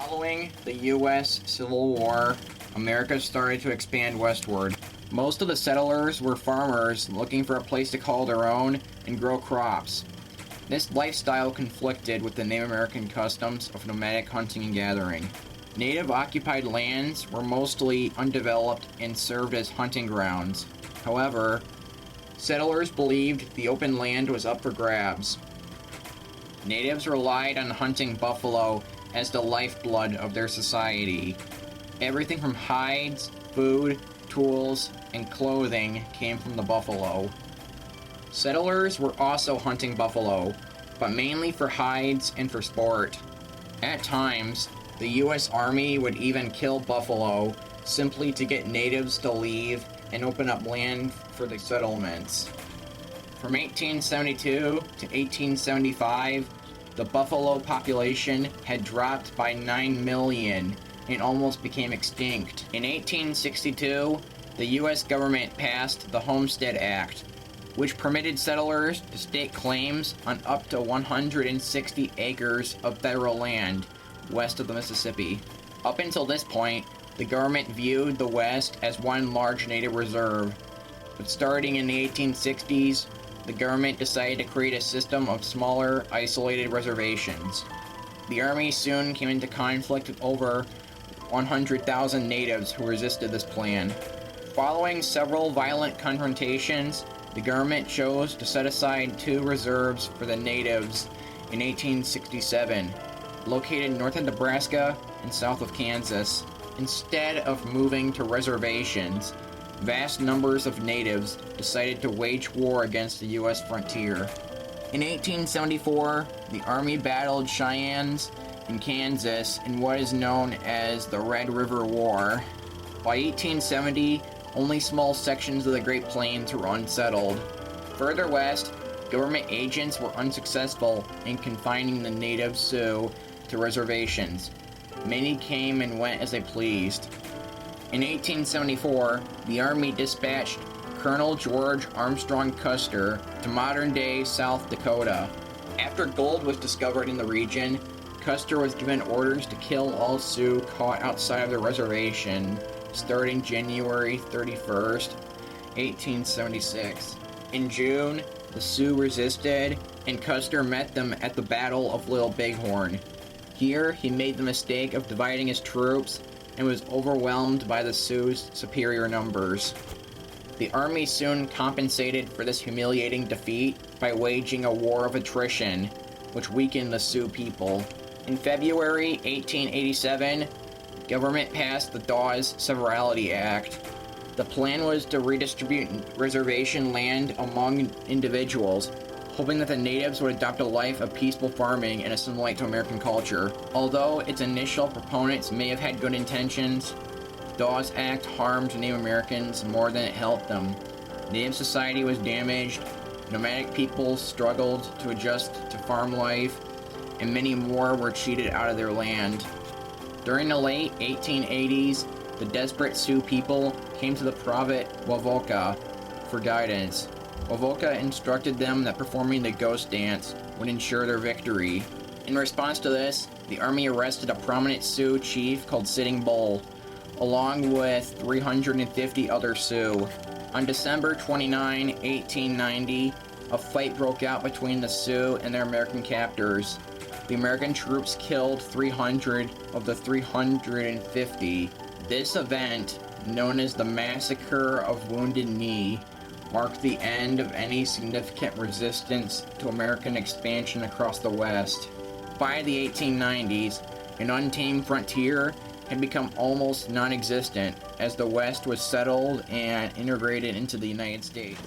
Following the U.S. Civil War, America started to expand westward. Most of the settlers were farmers looking for a place to call their own and grow crops. This lifestyle conflicted with the Native American customs of nomadic hunting and gathering. Native occupied lands were mostly undeveloped and served as hunting grounds. However, settlers believed the open land was up for grabs. Natives relied on hunting buffalo as the lifeblood of their society. Everything from hides, food, tools, and clothing came from the buffalo. Settlers were also hunting buffalo, but mainly for hides and for sport. At times, the U.S. Army would even kill buffalo simply to get natives to leave and open up land for the settlements. From 1872 to 1875, the buffalo population had dropped by 9 million and almost became extinct. In 1862, the U.S. government passed the Homestead Act, which permitted settlers to stake claims on up to 160 acres of federal land west of the Mississippi. Up until this point, the government viewed the West as one large native reserve, but starting in the 1860s, the government decided to create a system of smaller, isolated reservations. The Army soon came into conflict with over 100,000 natives who resisted this plan. Following several violent confrontations, the government chose to set aside 2 reserves for the natives in 1867, located north of Nebraska and south of Kansas. Instead of moving to reservations, vast numbers of natives decided to wage war against the U.S. frontier. In 1874, the Army battled Cheyennes in Kansas in what is known as the Red River War. By 1870, only small sections of the Great Plains were unsettled. Further west, government agents were unsuccessful in confining the native Sioux to reservations. Many came and went as they pleased. In 1874, the Army dispatched Colonel George Armstrong Custer to modern-day South Dakota. After gold was discovered in the region, Custer was given orders to kill all Sioux caught outside of the reservation, starting January 31st, 1876. In June, the Sioux resisted, and Custer met them at the Battle of Little Bighorn. Here, he made the mistake of dividing his troops and was overwhelmed by the Sioux's superior numbers. The Army soon compensated for this humiliating defeat by waging a war of attrition, which weakened the Sioux people. In February 1887, government passed the Dawes Severalty Act. The plan was to redistribute reservation land among individuals, hoping that the natives would adopt a life of peaceful farming and assimilate to American culture. Although its initial proponents may have had good intentions, the Dawes Act harmed Native Americans more than it helped them. Native society was damaged, nomadic peoples struggled to adjust to farm life, and many more were cheated out of their land. During the late 1880s, the desperate Sioux people came to the prophet Wovoka for guidance. Wovoka instructed them that performing the ghost dance would ensure their victory. In response to this, the Army arrested a prominent Sioux chief called Sitting Bull, along with 350 other Sioux. On December 29, 1890, a fight broke out between the Sioux and their American captors. The American troops killed 300 of the 350. This event, known as the Massacre of Wounded Knee, marked the end of any significant resistance to American expansion across the West. By the 1890s, an untamed frontier had become almost non-existent as the West was settled and integrated into the United States.